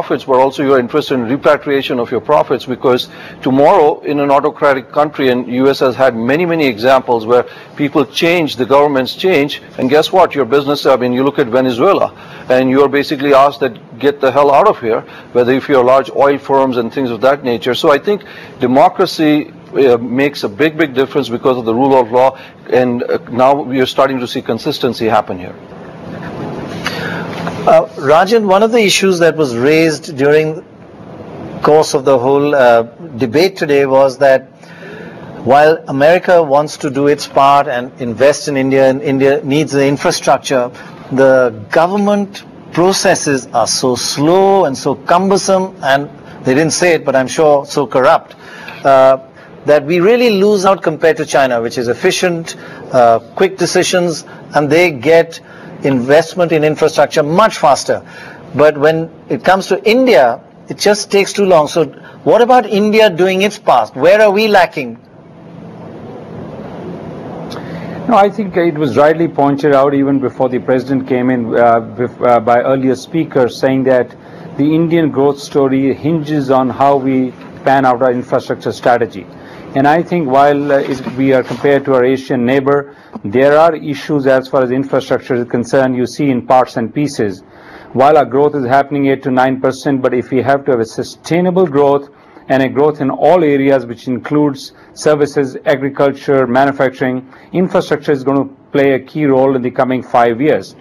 profits, but also you're interested in repatriation of your profits, because tomorrow in an autocratic country, and US has had many examples where people change, the governments change, and guess what, your business, I mean, you look at Venezuela and you're basically asked that get the hell out of here, whether if you're large oil firms and things of that nature. So I think democracy makes a big difference because of the rule of law, and now we are starting to see consistency happen here. Rajan, one of the issues that was raised during the course of the whole debate today was that while America wants to do its part and invest in India, and India needs the infrastructure, the government processes are so slow and so cumbersome, and they didn't say it, but I'm sure so corrupt, that we really lose out compared to China, which is efficient, quick decisions, and they get investment in infrastructure much faster. But when it comes to India, it just takes too long. So what about India doing its part? Where are we lacking? No, I think it was rightly pointed out even before the president came in by earlier speakers, saying that the Indian growth story hinges on how we pan out our infrastructure strategy. And I think while we are compared to our Asian neighbor, there are issues as far as infrastructure is concerned, you see in parts and pieces. While our growth is happening 8 to 9%, but if we have to have a sustainable growth and a growth in all areas, which includes services, agriculture, manufacturing, infrastructure is going to play a key role in the coming 5 years.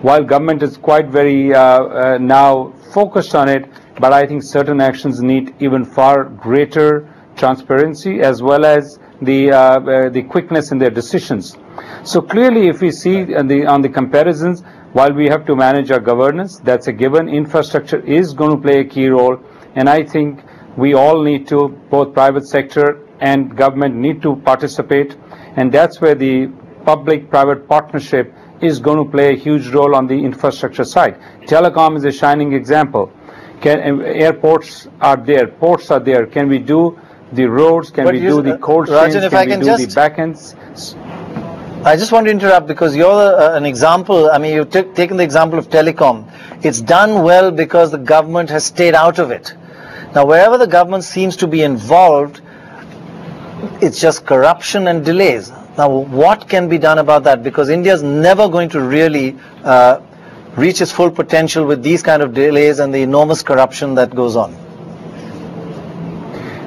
While government is quite very now focused on it, but I think certain actions need even far greater transparency as well as the quickness in their decisions. So clearly, if we see on the comparisons, while we have to manage our governance, that's a given. Infrastructure is going to play a key role, and I think we all need to, both private sector and government need to participate, and that's where the public-private partnership is going to play a huge role on the infrastructure side. Telecom is a shining example. Airports are there, ports are there. Can we do the roads? Can we do the cold chains? Can we do the backends? I just want to interrupt because you're an example. I mean, you've taken the example of telecom. It's done well because the government has stayed out of it. Now, wherever the government seems to be involved, it's just corruption and delays. Now, what can be done about that? Because India is never going to really reach its full potential with these kind of delays and the enormous corruption that goes on.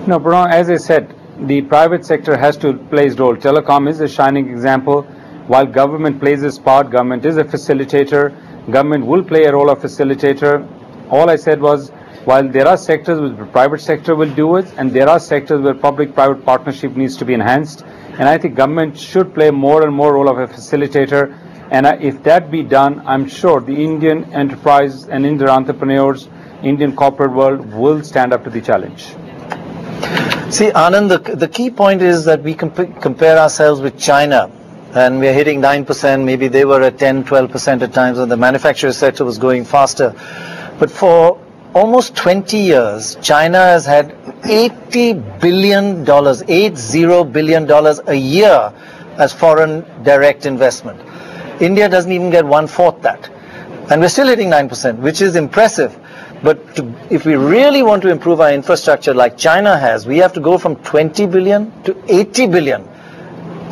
No, Bruno, as I said, the private sector has to play its role. Telecom is a shining example. While government plays its part, government is a facilitator. Government will play a role of facilitator. All I said was, while there are sectors where the private sector will do it, and there are sectors where public-private partnership needs to be enhanced, and I think government should play more and more role of a facilitator. And if that be done, I'm sure the Indian enterprise and Indian entrepreneurs, Indian corporate world will stand up to the challenge. See, Anand, the key point is that we compare ourselves with China, and we're hitting 9%, maybe they were at 10, 12% at times, and the manufacturing sector was going faster. But for almost 20 years, China has had $80 billion, $80 billion a year as foreign direct investment. India doesn't even get 1/4 that. And we're still hitting 9%, which is impressive. But if we really want to improve our infrastructure like China has, we have to go from 20 billion to 80 billion.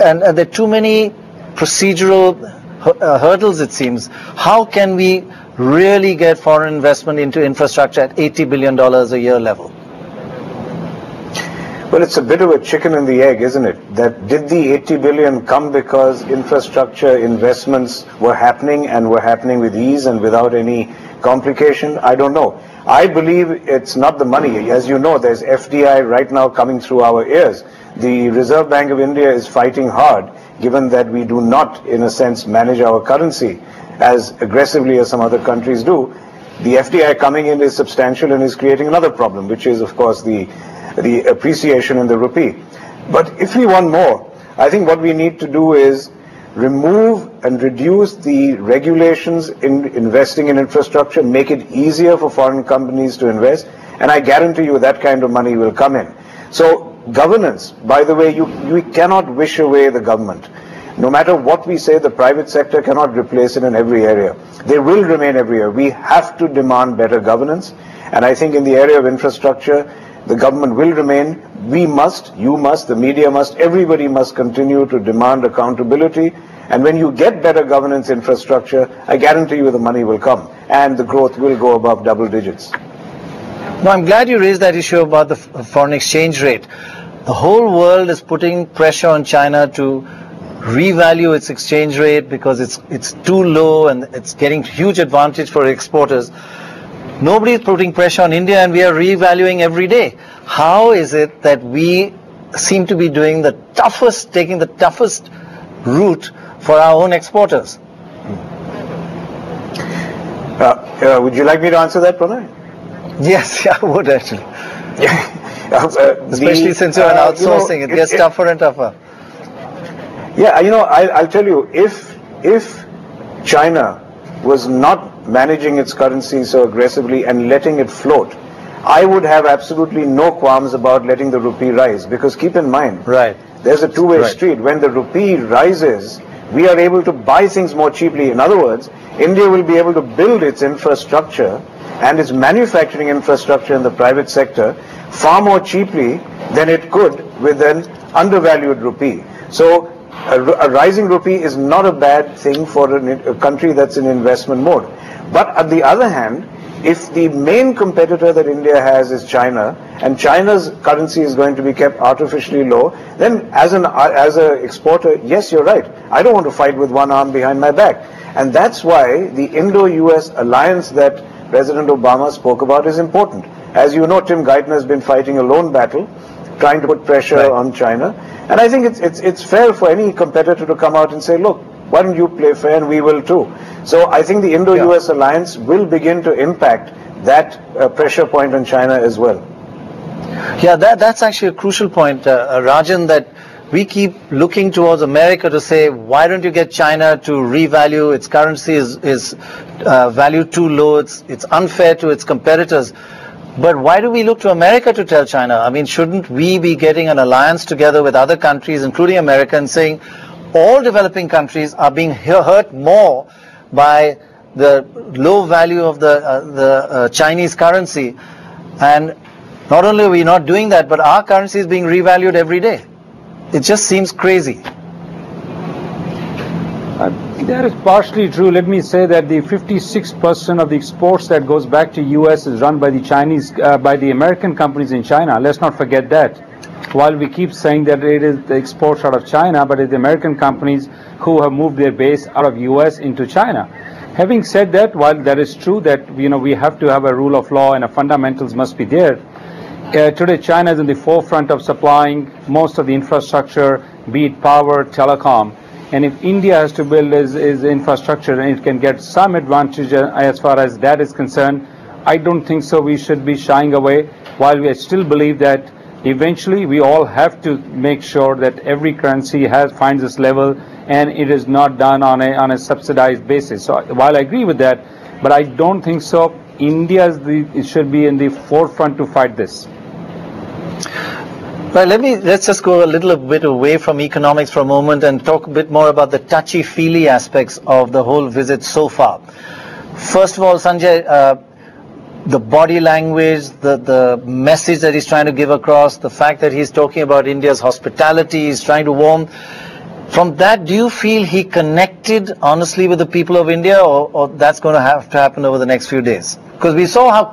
And there are too many procedural hurdles, it seems. How can we really get foreign investment into infrastructure at $80 billion a year level? Well, it's a bit of a chicken and the egg, isn't it? That did the 80 billion come because infrastructure investments were happening and were happening with ease and without any complication? I don't know. I believe it's not the money. As you know, there's FDI right now coming through our ears. The Reserve Bank of India is fighting hard, given that we do not, in a sense, manage our currency as aggressively as some other countries do. The FDI coming in is substantial and is creating another problem, which is, of course, the appreciation in the rupee. But if we want more, I think what we need to do is remove and reduce the regulations in investing in infrastructure, make it easier for foreign companies to invest, and I guarantee you that kind of money will come in. So governance, by the way, we cannot wish away the government. No matter what we say, the private sector cannot replace it in every area. They will remain everywhere. We have to demand better governance, And I think in the area of infrastructure, the government will remain. We must, you must, the media must, everybody must continue to demand accountability. And when you get better governance infrastructure, I guarantee you the money will come and the growth will go above double digits. No, I'm glad you raised that issue about the foreign exchange rate. The whole world is putting pressure on China to revalue its exchange rate because it's too low and it's getting huge advantage for exporters. Nobody is putting pressure on India and we are revaluing every day. How is it that we seem to be doing the toughest, taking the toughest route for our own exporters? Would you like me to answer that, Pranay? Yes, I would actually. Especially since you're outsourcing, it gets tougher and tougher. Yeah, I'll tell you, if China was not managing its currency so aggressively and letting it float, I would have absolutely no qualms about letting the rupee rise. Because keep in mind, right, there's a two-way street. When the rupee rises, we are able to buy things more cheaply. In other words, India will be able to build its infrastructure and its manufacturing infrastructure in the private sector far more cheaply than it could with an undervalued rupee. So a rising rupee is not a bad thing for a country that's in investment mode. But on the other hand, if the main competitor that India has is China, and China's currency is going to be kept artificially low, then as an exporter, yes, you're right. I don't want to fight with one arm behind my back. And that's why the Indo-US alliance that President Obama spoke about is important. As you know, Tim Geithner has been fighting a lone battle, trying to put pressure on China. And I think it's fair for any competitor to come out and say, look, why don't you play fair and we will too. So I think the Indo-US alliance will begin to impact that pressure point on China as well. Yeah, that's actually a crucial point, Rajan, that we keep looking towards America to say, why don't you get China to revalue its currency is valued too low, it's unfair to its competitors. But why do we look to America to tell China? I mean, shouldn't we be getting an alliance together with other countries, including America, and saying all developing countries are being hurt more by the low value of the Chinese currency? And not only are we not doing that, but our currency is being revalued every day. It just seems crazy. That is partially true. Let me say that the 56% of the exports that goes back to US is run by the Chinese, by the American companies in China. Let's not forget that. While we keep saying that it is the exports out of China, but it's the American companies who have moved their base out of US into China. Having said that, while that is true that we have to have a rule of law and a fundamentals must be there, today China is in the forefront of supplying most of the infrastructure, be it power, telecom. And if India has to build its infrastructure and it can get some advantage as far as that is concerned, I don't think so we should be shying away, while we still believe that eventually we all have to make sure that every currency finds its level and it is not done on a subsidized basis. So while I agree with that, but I don't think so India should be in the forefront to fight this. Right, let's just go a little bit away from economics for a moment and talk a bit more about the touchy-feely aspects of the whole visit so far. First of all, Sanjay, the body language, the message that he's trying to give across, the fact that he's talking about India's hospitality, he's trying to warm. From that, do you feel he connected honestly with the people of India, or that's going to have to happen over the next few days? Because we saw how